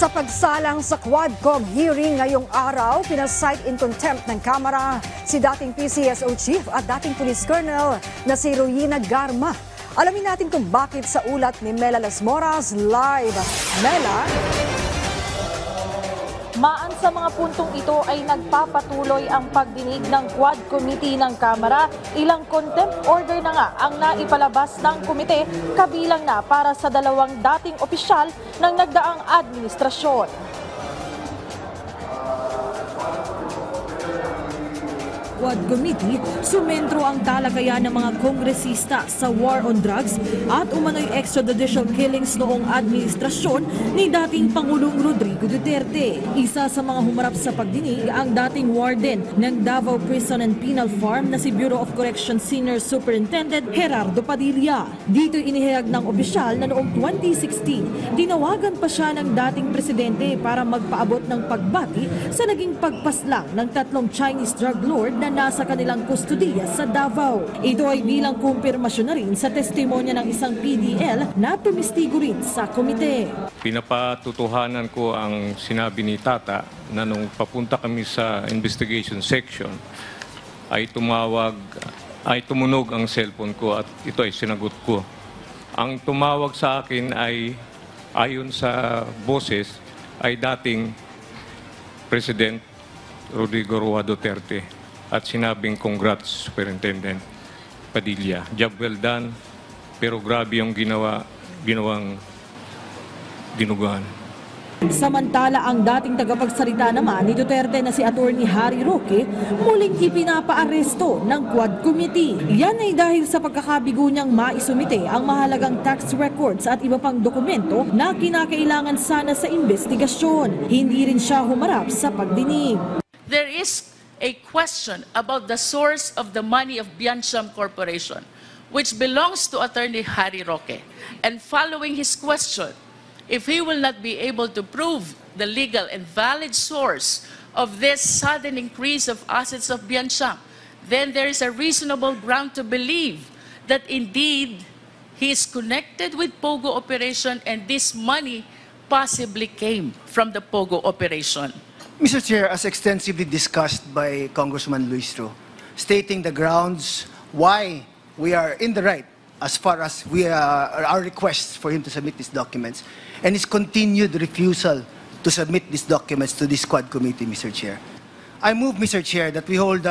Sa pagsalang sa Quadcom hearing ngayong araw, pinasight in contempt ng Kamara si dating PCSO Chief at dating Police Colonel na si Royina Garma. Alamin natin kung bakit sa ulat ni Mela Las Moras live. Mela? Maan sa mga puntong ito ay nagpapatuloy ang pagdinig ng Quad Committee ng Kamara. Ilang contempt order na nga ang naipalabas ng komite, kabilang na para sa dalawang dating opisyal ng nagdaang administrasyon. Quad Committee, sumentro ang talakayan ng mga kongresista sa war on drugs at umano'y extrajudicial killings noong administrasyon ni dating Pangulong Rodrigo Duterte. Isa sa mga humarap sa pagdinig ang dating warden ng Davao Prison and Penal Farm na si Bureau of Corrections Senior Superintendent Gerardo Padilla. Dito inihayag ng opisyal na noong 2016, tinawagan pa siya ng dating presidente para magpaabot ng pagbati sa naging pagpaslang ng tatlong Chinese drug lord na nasa kanilang kustodiya sa Davao. Ito ay bilang kumpirmasyon na rin sa testimonya ng isang PDL na tumistigo rin sa komite. Pinapatutuhanan ko ang sinabi ni Tata na nung papunta kami sa investigation section ay tumunog ang cellphone ko at ito ay sinagot ko. Ang tumawag sa akin ay ayon sa boses ay dating President Rodrigo Roa Duterte. At sinabing congrats, Superintendent Padilla. Job well done, pero grabe yung ginawang dinuguan. Samantala, ang dating tagapagsalita naman ni Duterte na si Attorney Harry Roque muling ipinapaaresto ng Quad Committee. Yan ay dahil sa pagkakabigo niyang maisumite ang mahalagang tax records at iba pang dokumento na kinakailangan sana sa investigasyon. Hindi rin siya humarap sa pagdinig. There is a question about the source of the money of Biancham Corporation, which belongs to Attorney Harry Roque. And following his question, if he will not be able to prove the legal and valid source of this sudden increase of assets of Biancham, then there is a reasonable ground to believe that indeed he is connected with Pogo operation and this money possibly came from the Pogo operation. Mr. Chair, as extensively discussed by Congressman Luis Ro, stating the grounds why we are in the right as far as our requests for him to submit these documents and his continued refusal to submit these documents to this Quad Committee, Mr. Chair. I move, Mr. Chair, that we hold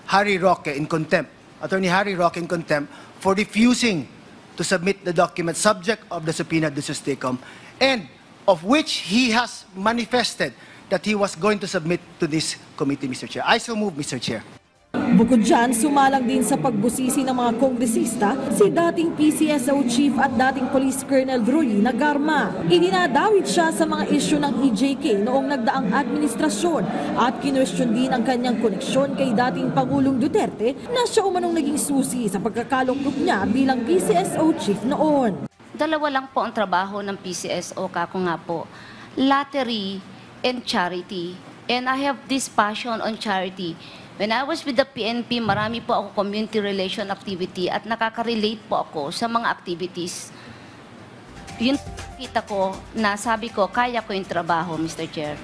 Harry Roque in contempt, Attorney Harry Roque in contempt for refusing to submit the documents subject of the subpoena duces tecum and of which he has manifested that he was going to submit to this committee, Mr. Chair. I so move, Mr. Chair. Bukod dyan, sumalang din sa pagbusisi ng mga kongresista si dating PCSO Chief at dating Police Colonel Royina Garma. Idinadawit siya sa mga isyu ng EJK noong nagdaang administrasyon at kinwestiyon din ang kanyang koneksyon kay dating Pangulong Duterte na siya umanong naging susi sa pagkakalungkot niya bilang PCSO Chief noon. Dalawa lang po ang trabaho ng PCSO, kako nga po, lottery and charity. And I have this passion on charity. When I was with the PNP, marami po ako community relation activity at nakaka-relate po ako sa mga activities. Yun kita ko na sabi ko, kaya ko yung trabaho, Mr. Chair.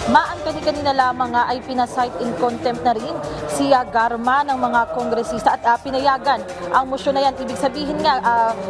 Maan kanina lamang nga ay pinasight in contempt na rin si Garma ng mga kongresista at pinayagan ang motion na yan. Ibig sabihin nga,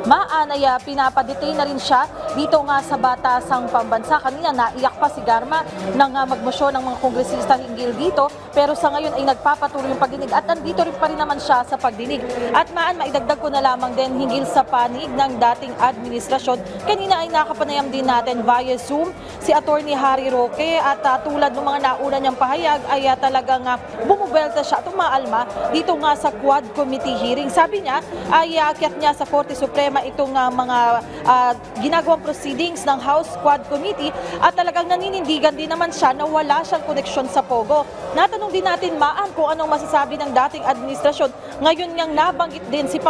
maan ay pinapadetain na rin siya dito nga sa batasang pambansa. Kanina naiyak pa si Garma nang magmosyon ng mga kongresista hinggil dito, pero sa ngayon ay nagpapatuloy yung pagdinig at nandito rin pa rin naman siya sa pagdinig. At maan, maidagdag ko na lamang din hinggil sa panig ng dating administrasyon. Kanina ay nakapanayam din natin via Zoom si Attorney Harry Roque at tulad ng mga nauna niyang pahayag ay talagang bumubelta siya, tumaalma dito nga sa Quad Committee hearing. Sabi niya ay aakyat niya sa Korte Suprema itong mga ginagawang proceedings ng House Quad Committee at talagang naninindigan din naman siya na wala siyang koneksyon sa Pogo. Natanong din natin maan kung anong masasabi ng dating administrasyon. Ngayon niyang nabanggit din si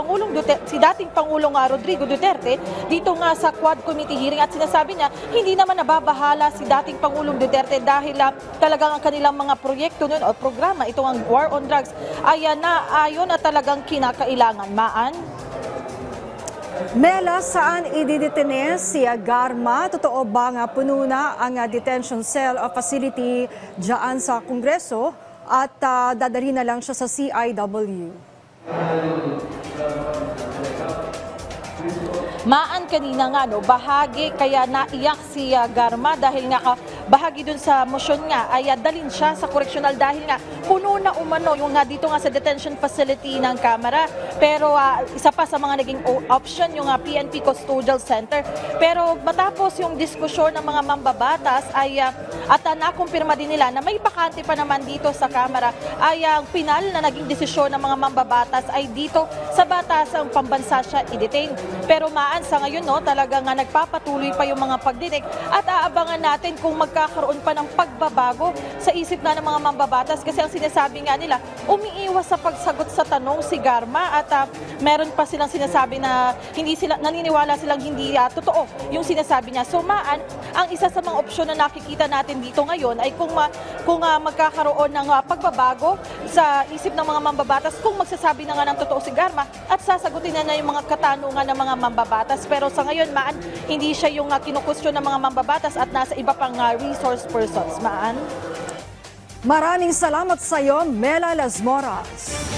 dating Pangulong Rodrigo Duterte dito nga sa Quad Committee hearing at sinasabi niya hindi naman nababahala si dating Pangulong Duterte dahil talagang ang kanilang mga proyekto nun o programa, itong ang war on drugs, ay naayon at talagang kinakailangan. Maan? Mela, saan ididetene si Garma? Totoo ba nga puno na ang detention cell o facility dyan sa Kongreso at dadalhin na lang siya sa CIW? Maan kanina nga, no, bahagi kaya naiyak si Garma dahil nga bahagi dun sa motion nga ay dalhin siya sa correctional dahil nga puno na umano yung nga dito nga sa detention facility ng Kamara. Pero isa pa sa mga naging option yung PNP Custodial Center. Pero matapos yung diskusyon ng mga mambabatas ay at nakumpirma din nila na may bakante pa naman dito sa Kamara ay ang final na naging desisyon ng mga mambabatas ay dito sa batasang pambansa siya i-detain. Pero sa ngayon, no, talaga nga nagpapatuloy pa yung mga pagdinig at aabangan natin kung magkakaroon pa ng pagbabago sa isip na ng mga mambabatas kasi ang sinasabi nga nila, umiiwas sa pagsagot sa tanong si Garma at meron pa silang sinasabi na naniniwala silang hindi totoo yung sinasabi niya. So ang isa sa mga opsyon na nakikita natin dito ngayon ay kung magkakaroon ng pagbabago sa isip ng mga mambabatas kung magsasabi na nga ng totoo si Garma at sasagutin na yung mga katanungan ng mga mambabatas. Pero sa ngayon, hindi siya yung kinukwestiyon ng mga mambabatas at nasa iba pang resource persons. Maraming salamat sa iyo, Mela Las Moras.